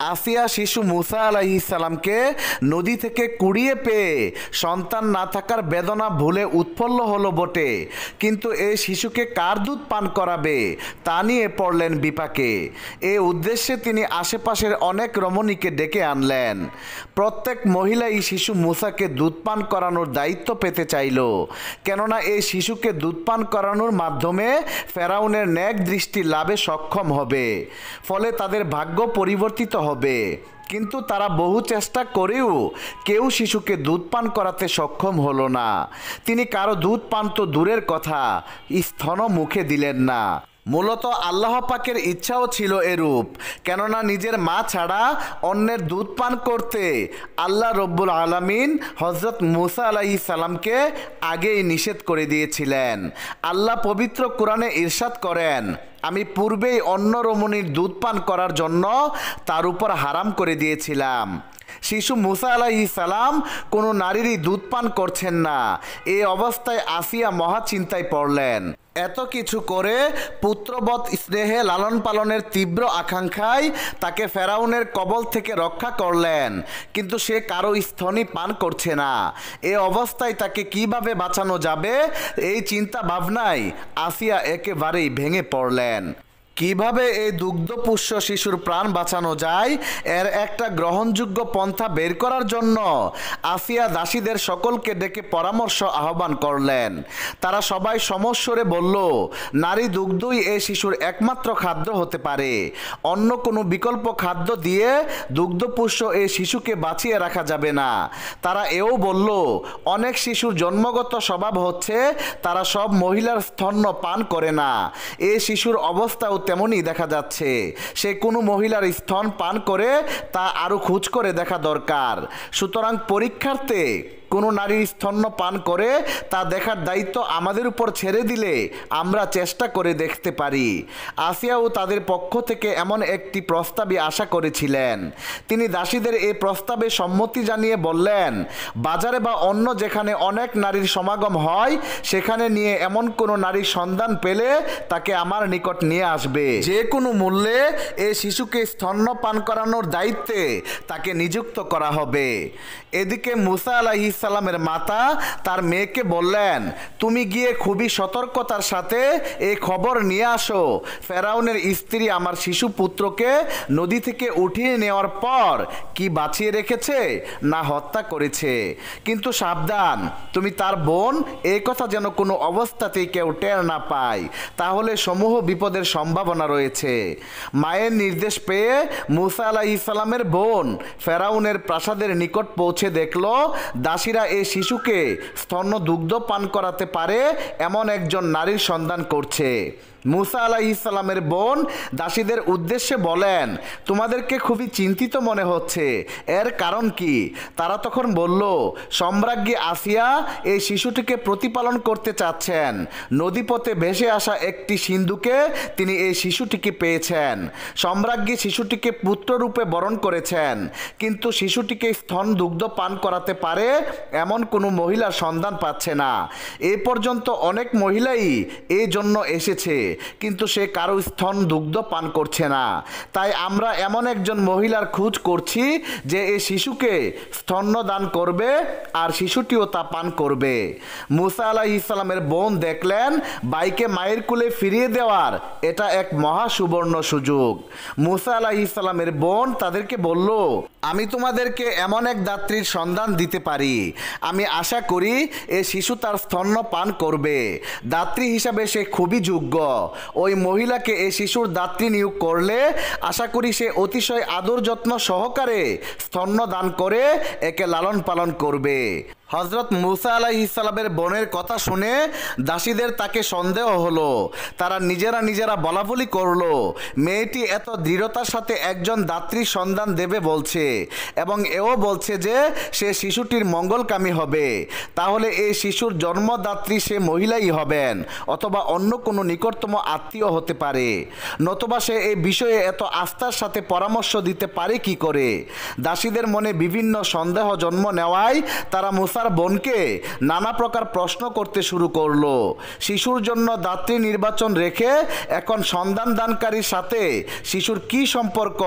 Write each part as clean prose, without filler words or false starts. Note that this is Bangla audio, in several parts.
আসিয়া শিশু মুসা আলাইহিস সালামকে নদী থেকে কুড়িয়ে পেয়ে সন্তান না থাকার বেদনা ভুলে উৎফুল্ল হলো বটে, কিন্তু এই শিশুকে কার দুধ পান করাবে তা নিয়ে পড়লেন বিপাকে। এ উদ্দেশ্যে তিনি আশেপাশের অনেক রমণীকে ডেকে আনলেন। প্রত্যেক মহিলাই শিশু মুসাকে দুধ পান করানোর দায়িত্ব পেতে চাইল, কেননা এই শিশুকে দুধ পান করানোর মাধ্যমে ফেরাউনের ন্যাক দৃষ্টি লাভে সক্ষম হবে, ফলে তাদের ভাগ্য পরিবর্তিত হবে। কিন্তু তারা বহু চেষ্টা করেও কেউ শিশুকে দুধ পান করাতে সক্ষম হলো না। তিনি কারো দুধ পান তো দূরের কথা, স্তনও মুখে দিলেন না। মূলত আল্লাহ পাকের ইচ্ছাও ছিল এরূপ, কেননা নিজের মা ছাড়া অন্যের দুধ পান করতে আল্লাহ রব্বুল আলামিন হজরত মুসা আলাইহিস সালামকে আগেই নিষেধ করে দিয়েছিলেন। আল্লাহ পবিত্র কোরআনে ইরশাদ করেন, আমি পূর্বেই অন্য রমণীর দুধ পান করার জন্য তার উপর হারাম করে দিয়েছিলাম। শিশু মুসা আলাইহিস সালাম কোনো নারীরই দুধ পান করছেন না। এই অবস্থায় আসিয়া মহা চিন্তায় পড়লেন। এত কিছু করে পুত্রবৎ স্নেহে লালন পালনের তীব্র আকাঙ্ক্ষায় তাকে ফেরাউনের কবল থেকে রক্ষা করলেন, কিন্তু সে কারো স্তনই পান করছে না। এ অবস্থায় তাকে কিভাবে বাঁচানো যাবে এই চিন্তা ভাবনায় আসিয়া একেবারেই ভেঙে পড়লেন। কিভাবে এই দুগ্ধপুষ্য শিশুর প্রাণ বাঁচানো যায় এর একটা গ্রহণযোগ্য পন্থা বের করার জন্য আসিয়া দাসীদের সকলকে ডেকে পরামর্শ আহ্বান করলেন। তারা সবাই সমস্বরে বলল, নারী দুগ্ধই এই শিশুর একমাত্র খাদ্য হতে পারে। অন্য কোনো বিকল্প খাদ্য দিয়ে দুগ্ধপুষ্য এই শিশুকে বাঁচিয়ে রাখা যাবে না। তারা এও বলল, অনেক শিশুর জন্মগত স্বভাব হচ্ছে তারা সব মহিলার স্তন্য পান করে না। এই শিশুর অবস্থাও তেমনই দেখা যাচ্ছে। সে কোনো মহিলার স্তন পান করে তা আরও খোঁজ করে দেখা দরকার। সুতরাং পরীক্ষার্থে কোনো নারীর স্তন্য পান করে তা দেখার দায়িত্ব আমাদের উপর ছেড়ে দিলে আমরা চেষ্টা করে দেখতে পারি। আসিয়াও তাদের পক্ষ থেকে এমন একটি প্রস্তাবই আশা করেছিলেন। তিনি দাসীদের এই প্রস্তাবে সম্মতি জানিয়ে বললেন, বাজারে বা অন্য যেখানে অনেক নারীর সমাগম হয় সেখানে নিয়ে এমন কোনো নারীর সন্ধান পেলে তাকে আমার নিকট নিয়ে আসবে। যে কোনো মূল্যে এই শিশুকে স্তন্য পান করানোর দায়িত্বে তাকে নিযুক্ত করা হবে। এদিকে মুসা আলাইহিস সালামের মাতা তার মেয়েকে বললেন, তুমি গিয়ে খুবই সতর্কতার সাথে এই খবর নিয়ে আসো, ফেরাউনের স্ত্রী আমার শিশু পুত্রকে নদী থেকে উঠিয়ে নেওয়ার পর কি বাঁচিয়ে রেখেছে না হত্যা করেছে। কিন্তু সাবধান, তুমি তার বোন এই কথা যেন কোনো অবস্থাতেই কেউ টের না পায়, তাহলে সমূহ বিপদের সম্ভাবনা রয়েছে। মায়ের নির্দেশ পেয়ে মুসা আলাইহিস সালামের বোন ফেরাউনের প্রাসাদের নিকট পৌঁছে দেখল দাসীরা এই শিশুকে স্তন্য দুগ্ধ পান করাতে পারে এমন একজন নারীর সন্ধান করছে। মুসা আলাইহিস সালামের বোন দাসীদের উদ্দেশ্যে বলেন, তোমাদেরকে খুবই চিন্তিত মনে হচ্ছে, এর কারণ কি? তারা তখন বলল, সম্রাজ্ঞী আসিয়া এই শিশুটিকে প্রতিপালন করতে চাচ্ছেন। নদীপথে ভেসে আসা একটি সিন্ধুকে তিনি এই শিশুটিকে পেয়েছেন। সম্রাজ্ঞী শিশুটিকে পুত্ররূপে বরণ করেছেন, কিন্তু শিশুটিকে স্তন দুগ্ধ পান করাতে পারে এমন কোনো মহিলার সন্ধান পাচ্ছে না। এ পর্যন্ত অনেক মহিলাই এই জন্য এসেছে, কিন্তু সে কারো স্তন দুগ্ধ পান করছে না। তাই আমরা এমন একজন মহিলার খোঁজ করছি যে এই শিশুকে স্তন্য দান করবে আর শিশুটিও তা পান করবে। মুসা আলাইহিস সালামের বোন দেখলেন বাইকে মায়ের কোলে ফিরিয়ে দেওয়ার এটা এক মহা সুবর্ণ সুযোগ। মুসা আলাইহিস সালামের বোন তাদেরকে বলল, আমি তোমাদেরকে এমন এক দাত্রীর সন্ধান দিতে পারি। আমি আশা করি এ শিশু তার স্তন্য পান করবে। দাত্রী হিসাবে সে খুবই যোগ্য। ওই মহিলাকে এই শিশুর দাত্রী নিয়োগ করলে আশা করি সে অতিশয় আদর যত্ন সহকারে স্তন্য দান করে একে লালন পালন করবে। হজরত মুসা আলাইহিস সালামের বোনের কথা শুনে দাসীদের তাকে সন্দেহ হলো। তারা নিজেরা বলাবলি করলো, মেয়েটি এত দৃঢ়তার সাথে একজন দাত্রীর সন্ধান দেবে বলছে এবং এও বলছে যে সে শিশুটির মঙ্গলকামী হবে, তাহলে এই শিশুর জন্মদাত্রী সে মহিলাই হবেন অথবা অন্য কোনো নিকটতম আত্মীয় হতে পারে, নতুবা সে এই বিষয়ে এত আস্থার সাথে পরামর্শ দিতে পারে কি করে? দাসীদের মনে বিভিন্ন সন্দেহ জন্ম নেওয়ায় তারা মুসা তার বোনকে নানা প্রকার প্রশ্ন করতে শুরু করলো। শিশুর জন্য দাত্রী নির্বাচন রেখে এখন সন্ধান দানকারীর সাথে শিশুর কি সম্পর্ক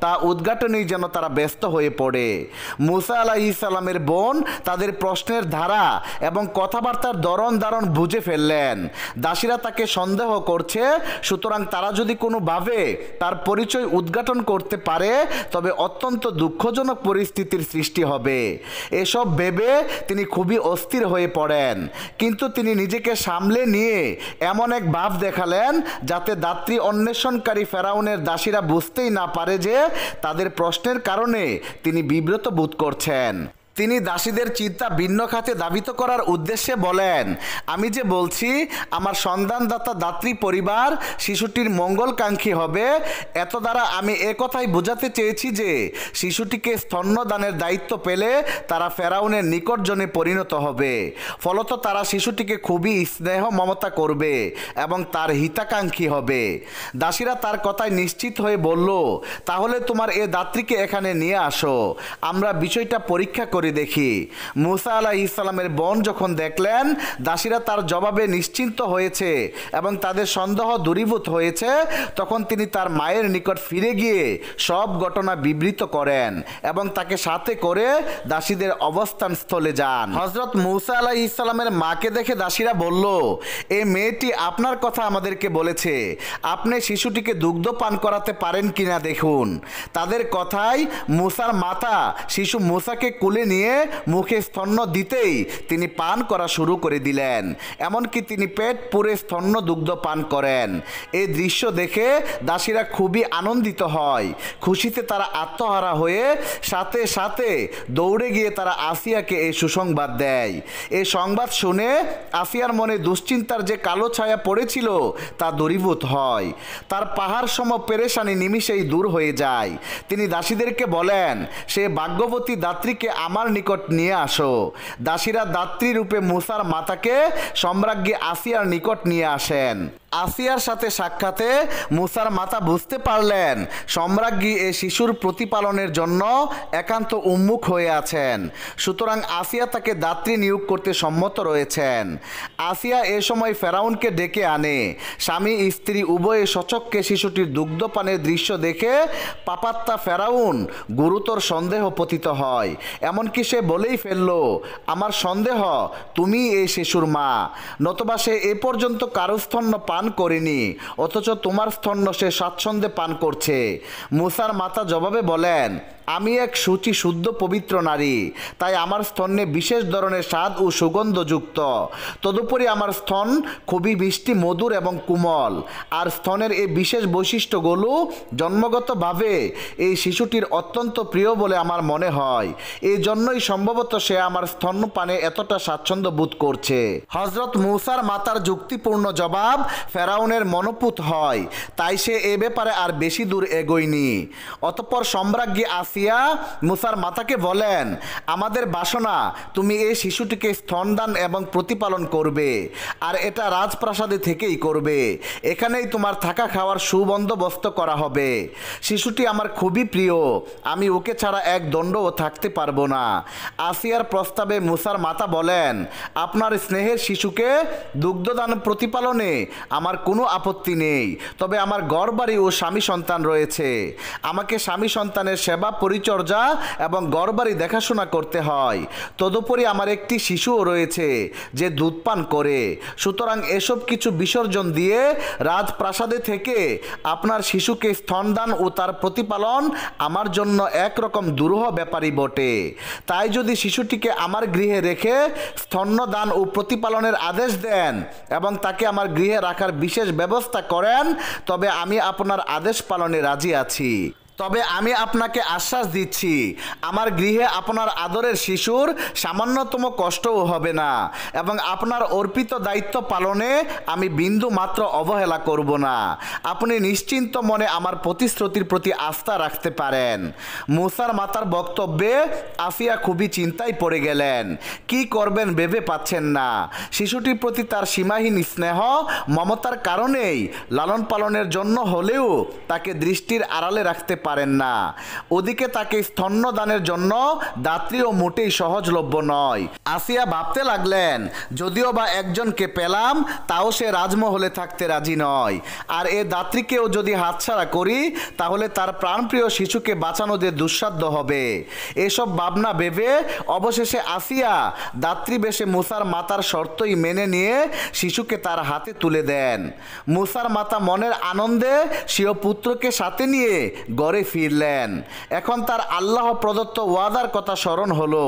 তা উদ্ঘাটনেই যেন তারা ব্যস্ত হয়ে পড়ে। মুসা আলাইহিস সালামের বোন তাদের প্রশ্নের ধারা এবং কথাবার্তার ধরন বুঝে ফেললেন। দাসীরা তাকে সন্দেহ করছে, সুতরাং তারা যদি কোনোভাবে তার পরিচয় উদ্ঘাটন করতে পারে তবে অত্যন্ত দুঃখজনক পরিস্থিতির সৃষ্টি হবে। এসব ভেবে তিনি খুবই অস্থির হয়ে পড়েন, কিন্তু তিনি নিজেকে সামলে নিয়ে এমন এক ভাব দেখালেন যাতে দাত্রী অন্বেষণকারী ফেরাউনের দাসীরা বুঝতেই না পারে যে তাদের প্রশ্নের কারণে তিনি বিব্রত বোধ করছেন। তিনি দাসীদের চিন্তা ভিন্ন খাতে ধাবিত করার উদ্দেশ্যে বলেন, আমি যে বলছি আমার সন্তানদাতা দাত্রী পরিবার শিশুটির মঙ্গলকাঙ্ক্ষী হবে, এত দ্বারা আমি একথাই বোঝাতে চেয়েছি যে শিশুটিকে স্তন্যদানের দায়িত্ব পেলে তারা ফেরাউনের নিকটজনে পরিণত হবে। ফলত তারা শিশুটিকে খুবই স্নেহ মমতা করবে এবং তার হিতাকাঙ্ক্ষী হবে। দাসীরা তার কথায় নিশ্চিত হয়ে বলল, তাহলে তোমার এ দাত্রীকে এখানে নিয়ে আসো, আমরা বিষয়টা পরীক্ষা করি দেখি। মুসা আলাইহিস সালামের বোন যখন দেখলেন দাসীরা তার জবাবে নিশ্চিন্ত হয়েছে এবং তাদের সন্দেহ দূরীভূত হয়েছে, তখন তিনি তার মায়ের নিকট ফিরে গিয়ে সব ঘটনা বিবৃত করেন এবং তাকে সাথে করে দাসীদের অবস্থান স্থলে যান। হযরত মুসা আলাইহিস সালামের মাকে দেখে দাসীরা বলল, এই মেয়েটি আপনার কথা আমাদেরকে বলেছে, আপনি শিশুটিকে দুগ্ধ পান করাতে পারেন কিনা দেখুন। তাদের কথায় মুসার মাতা শিশু মুসাকে কুলে নিয়ে মুখে স্তন্য দিতেই তিনি পান করা শুরু করে দিলেন, এমনকি তিনি পেট পুরে স্তন্য দুগ্ধ পান করেন। এই দৃশ্য দেখে দাসীরা খুবই আনন্দিত হয়। খুশিতে তারা আত্মহারা হয়ে সাথে সাথে দৌড়ে গিয়ে তারা আসিয়াকে এই সুসংবাদ দেয়। এই সংবাদ শুনে আসিয়ার মনে দুশ্চিন্তার যে কালো ছায়া পড়েছিল তা দূরীভূত হয়। তার পাহাড় সম পেরেশানি নিমিষেই দূর হয়ে যায়। তিনি দাসীদেরকে বলেন, সে ভাগ্যবতী দাত্রীকে আমার নিকট নিয়ে আসো। দাসীরা দাত্রী রূপে মুসার মাতাকে সম্রাজ্ঞী আসিয়ার নিকট নিয়ে আসেন। আসিয়ার সাথে সাক্ষাতে মুসার মাতা বুঝতে পারলেন সম্রাজ্ঞী এ শিশুর প্রতিপালনের জন্য একান্ত উন্মুখ হয়ে আছেন, সুতরাং আসিয়া তাকে দাত্রী নিয়োগ করতে সম্মত রয়েছেন। আসিয়া এ সময় ফেরাউনকে ডেকে আনে। স্বামী স্ত্রী উভয়ে সচক্ষে শিশুটির দুগ্ধপানের দৃশ্য দেখে পাপাত্তা ফেরাউন গুরুতর সন্দেহ পতিত হয়। এমনকি সে বলেই ফেলল, আমার সন্দেহ তুমি এই শিশুর মা, নতবা সে এ পর্যন্ত কারো স্তন্য পান করেনি, অথচ তোমার স্তন্য সে স্বাচ্ছন্দ্যে পান করছে। মুসার মাতা জবাবে বলেন, আমি এক শুচি শুদ্ধ পবিত্র নারী, তাই আমার স্তন্যে বিশেষ ধরনের স্বাদ ও সুগন্ধযুক্ত। তদুপরি আমার স্তন খুবই মিষ্টি, মধুর এবং কোমল। আর স্তনের এই বিশেষ বৈশিষ্ট্যগুলো জন্মগতভাবে এই শিশুটির অত্যন্ত প্রিয় বলে আমার মনে হয়। এই জন্যই সম্ভবত সে আমার স্তন্যপানে এতটা স্বাচ্ছন্দ্য বোধ করছে। হযরত মুসার মাতার যুক্তিপূর্ণ জবাব ফেরাউনের মনোপুত হয়, তাই সে এ ব্যাপারে আর বেশি দূর এগোয়নি। অতঃপর সম্রাজ্ঞী আসিয়া মুসার মাতাকে বলেন, আমাদের বাসনা তুমি এই শিশুটিকে স্তনদান এবং প্রতিপালন করবে, আর এটা রাজপ্রাসাদে থেকেই করবে। এখানেই তোমার থাকা খাওয়ার সুবন্দোবস্ত করা হবে। শিশুটি আমার খুবই প্রিয়, আমি ওকে ছাড়া এক দণ্ডও থাকতে পারবো না। আসিয়ার প্রস্তাবে মুসার মাতা বলেন, আপনার স্নেহের শিশুকে দুগ্ধদান প্রতিপালনে আমার কোনো আপত্তি নেই, তবে আমার ঘরবাড়ি ও স্বামী সন্তান রয়েছে। আমাকে স্বামী সন্তানের সেবা পরিচর্যা এবং ঘরবাড়ি দেখাশোনা করতে হয়। তদুপরি আমার একটি শিশুও রয়েছে যে দুধ পান করে। সুতরাং এসব কিছু বিসর্জন দিয়ে রাজপ্রাসাদে থেকে আপনার শিশুকে স্তনদান ও তার প্রতিপালন আমার জন্য একরকম দুরূহ ব্যাপারই বটে। তাই যদি শিশুটিকে আমার গৃহে রেখে স্তন্যদান ও প্রতিপালনের আদেশ দেন এবং তাকে আমার গৃহে রাখার বিশেষ ব্যবস্থা করেন, তবে আমি আপনার আদেশ পালনে রাজি আছি। তবে আমি আপনাকে আশ্বাস দিচ্ছি, আমার গৃহে আপনার আদরের শিশুর সামান্যতম কষ্টও হবে না এবং আপনার অর্পিত দায়িত্ব পালনে আমি বিন্দু মাত্র অবহেলা করব না। আপনি নিশ্চিন্ত মনে আমার প্রতিশ্রুতির প্রতি আস্থা রাখতে পারেন। মুসার মাতার বক্তব্যে আসিয়া খুবই চিন্তায় পড়ে গেলেন। কি করবেন ভেবে পাচ্ছেন না। শিশুটির প্রতি তার সীমাহীন স্নেহ মমতার কারণেই লালন পালনের জন্য হলেও তাকে দৃষ্টির আড়ালে রাখতে পারেন না। ওদিকে তাকে স্তন্যদানের জন্য দাত্রীও মোটেই সহজলভ্য নয়। আসিয়া ভাবতে লাগলেন, যদিও বা একজনকে পেলাম তাও সে রাজমহলে থাকতে রাজি নয়, আর এ দাত্রীকেও যদি হাতছাড়া করি তাহলে তার প্রাণপ্রিয় শিশুকে বাঁচানো যে দুঃসাধ্য হবে। এসব ভাবনা ভেবে অবশেষে আসিয়া দাত্রী বেশে মুসার মাতার শর্তই মেনে নিয়ে শিশুকে তার হাতে তুলে দেন। মুসার মাতা মনের আনন্দে স্বীয় পুত্রকে সাথে নিয়ে ঘরে ফিরলেন। এখন তার আল্লাহ প্রদত্ত ওয়াদার কথা স্মরণ হলো।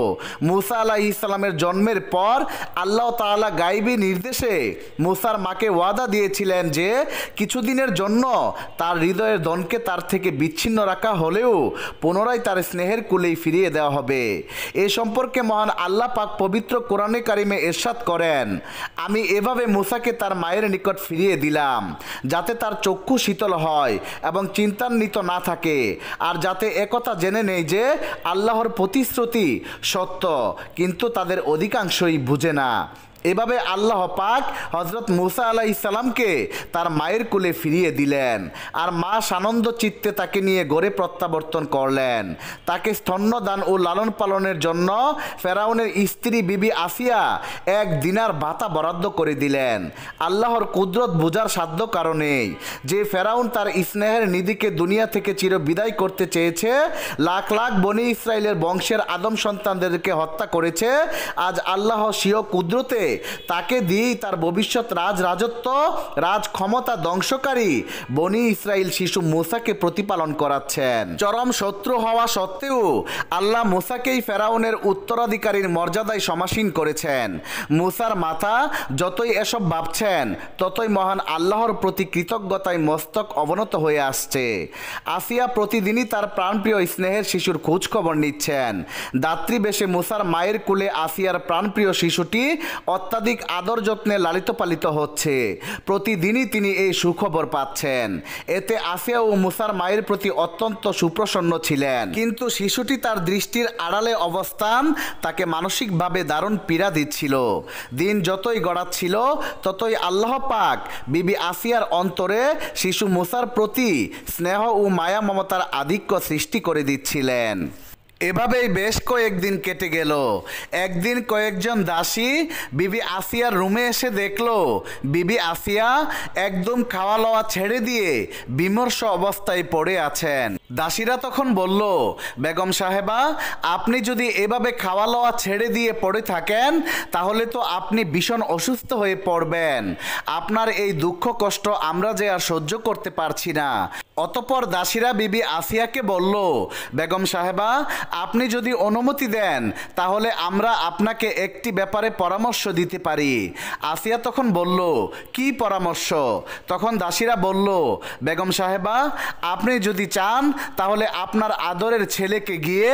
মুসা আলাইহিস সালামের জন্মের পর আল্লাহ তাআলা গায়বী নির্দেশে মুসার মাকে ওয়াদা দিয়েছিলেন যে কিছুদিনের জন্য তার হৃদয়ের ধনকে তার থেকে বিচ্ছিন্ন রাখা হলেও পুনরায় তার স্নেহের কুলেই ফিরিয়ে দেওয়া হবে। এ সম্পর্কে মহান আল্লাহ পাক পবিত্র কোরআনে কারিমে ইরশাদ করেন, আমি এভাবে মুসাকে তার মায়ের নিকট ফিরিয়ে দিলাম যাতে তার চক্ষু শীতল হয় এবং চিন্তান্বিত না থাকে, আর যাতে একথা জেনে নেই যে আল্লাহর প্রতিশ্রুতি সত্য, কিন্তু তাদের অধিকাংশই বুঝে না। এভাবে আল্লাহ পাক হযরত মুসা আলাইহিস সালামকে তার মায়ের কোলে ফিরিয়ে দিলেন, আর মা সানন্দ চিত্তে তাকে নিয়ে ঘরে প্রত্যাবর্তন করলেন। তাকে স্তন্যদান ও লালন পালনের জন্য ফেরাউনের স্ত্রী বিবি আসিয়া 1 দিনার ভাতা বরাদ্দ করে দিলেন। আল্লাহর কুদরত বোঝার সাধ্য কারণেই যে ফেরাউন তার স্নেহের নিধিকে দুনিয়া থেকে চির বিদায় করতে চেয়েছে, লাখ লাখ বনি ইসরায়েলের বংশের আদম সন্তানদেরকে হত্যা করেছে, আজ আল্লাহ স্বীয় কুদরতে তাকে দিয়েই তার ভবিষ্যৎ রাজত্ব রাজ ক্ষমতা ধ্বংসকারী বনি ইসরায়েল শিশু মুসাকে প্রতিপালন করাচ্ছেন। চরম শত্রু হওয়া সত্ত্বেও আল্লাহ মুসাকেই ফেরাউনের উত্তরাধিকারীর মর্যাদায় সমাসীন করেছেন। মুসার মাথা যতই এসব ভাবছেন ততই মহান আল্লাহর প্রতি কৃতজ্ঞতায় মস্তক অবনত হয়ে আসছে। আসিয়া প্রতিদিনই তার প্রাণপ্রিয় স্নেহের শিশুর খোঁজ খবর নিচ্ছেন। দাত্রী বেশে মুসার মায়ের কোলে আসিয়ার প্রাণপ্রিয় শিশুটি অত্যাধিক আদর যত্নে লালিত পালিত হচ্ছে। প্রতিদিনই তিনি এই সুখবর পাচ্ছেন। এতে আসিয়া ও মুসার মায়ের প্রতি অত্যন্ত সুপ্রসন্ন ছিলেন, কিন্তু শিশুটি তার দৃষ্টির আড়ালে অবস্থান তাকে মানসিকভাবে দারুণ পীড়া দিচ্ছিল। দিন যতই গড়াচ্ছিল ততই আল্লাহ পাক বিবি আসিয়ার অন্তরে শিশু মুসার প্রতি স্নেহ ও মায়া মমতার আধিক্য সৃষ্টি করে দিচ্ছিলেন। এভাবেই বেশ কয়েকদিন কেটে গেল। একদিন কয়েকজন দাসী বিবি আসিয়ার রুমে এসে দেখলো বিবি আসিয়া একদম খাওয়া লওয়া ছেড়ে দিয়ে বিমর্ষ অবস্থায় পড়ে আছেন। দাসীরা তখন বলল, বেগম সাহেবা, আপনি যদি এভাবে খাওয়া লওয়া ছেড়ে দিয়ে পড়ে থাকেন তাহলে তো আপনি ভীষণ অসুস্থ হয়ে পড়বেন। আপনার এই দুঃখ কষ্ট আমরা যে আর সহ্য করতে পারছি না। অতঃপর দাসীরা বিবি আসিয়াকে বলল, বেগম সাহেবা, আপনি যদি অনুমতি দেন তাহলে আমরা আপনাকে একটি ব্যাপারে পরামর্শ দিতে পারি। আসিয়া তখন বলল, কি পরামর্শ? তখন দাসীরা বলল, বেগম সাহেবা, আপনি যদি চান তাহলে আপনার আদরের ছেলেকে গিয়ে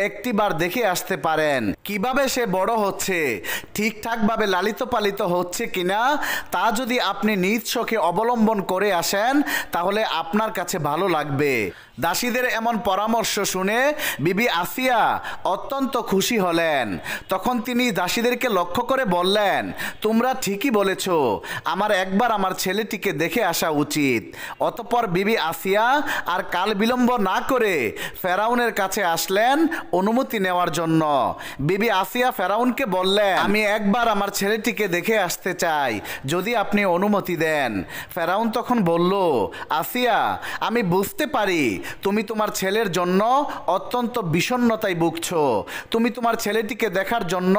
একটিবার দেখে আসতে পারেন। কিভাবে সে বড় হচ্ছে, ঠিকঠাকভাবে লালিত পালিত হচ্ছে কিনা তা যদি আপনি নিজ চোখে অবলম্বন করে আসেন তাহলে আপনার কাছে ভালো লাগবে। দাসীদের এমন পরামর্শ শুনে বিবি আসিয়া অত্যন্ত খুশি হলেন। তখন তিনি দাসীদেরকে লক্ষ্য করে বললেন, তোমরা ঠিকই বলেছ, আমার একবার আমার ছেলেটিকে দেখে আসা উচিত। অতঃপর বিবি আসিয়া আর কাল বিলম্ব না করে ফেরাউনের কাছে আসলেন অনুমতি নেওয়ার জন্য। বিবি আসিয়া ফেরাউনকে বললেন, আমি একবার আমার ছেলেটিকে দেখে আসতে চাই, যদি আপনি অনুমতি দেন। ফেরাউন তখন বলল, আসিয়া, আমি বুঝতে পারি তুমি তোমার ছেলের জন্য অত্যন্ত বিষণ্ণতায় ভুগছ। তুমি তোমার ছেলেটিকে দেখার জন্য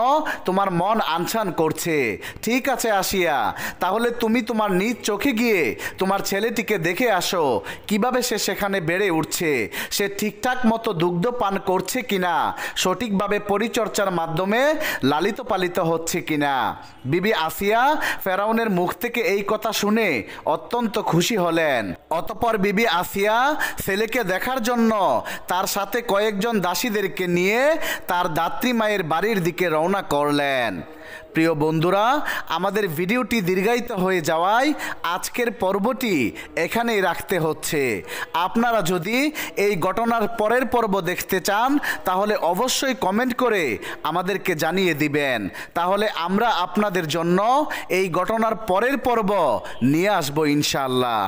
তোমার মন আনছান করছে। ঠিক আছে আসিয়া, তাহলে তুমি তোমার নিজ চোখে গিয়ে তোমার ছেলেটিকে দেখে আসো কিভাবে সে সেখানে বেড়ে উঠছে, সে ঠিকঠাক মতো দুগ্ধ পান করছে কিনা, সঠিকভাবে পরিচর্যার মাধ্যমে লালিত পালিত হচ্ছে কিনা। বিবি আসিয়া ফেরাউনের মুখ থেকে এই কথা শুনে অত্যন্ত খুশি হলেন। অতঃপর বিবি আসিয়া ছেলেকে দেখার জন্য তার সাথে কয়েকজন দাসীদেরকে নিয়ে তার দাত্রী মায়ের বাড়ির দিকে রওনা করলেন। প্রিয় বন্ধুরা, আমাদের ভিডিওটি দীর্ঘায়িত হয়ে যাওয়ায় আজকের পর্বটি এখানেই রাখতে হচ্ছে। আপনারা যদি এই ঘটনার পরের পর্ব দেখতে চান তাহলে অবশ্যই কমেন্ট করে আমাদেরকে জানিয়ে দিবেন, তাহলে আমরা আপনাদের জন্য এই ঘটনার পরের পর্ব নিয়ে আসবো ইনশাআল্লাহ।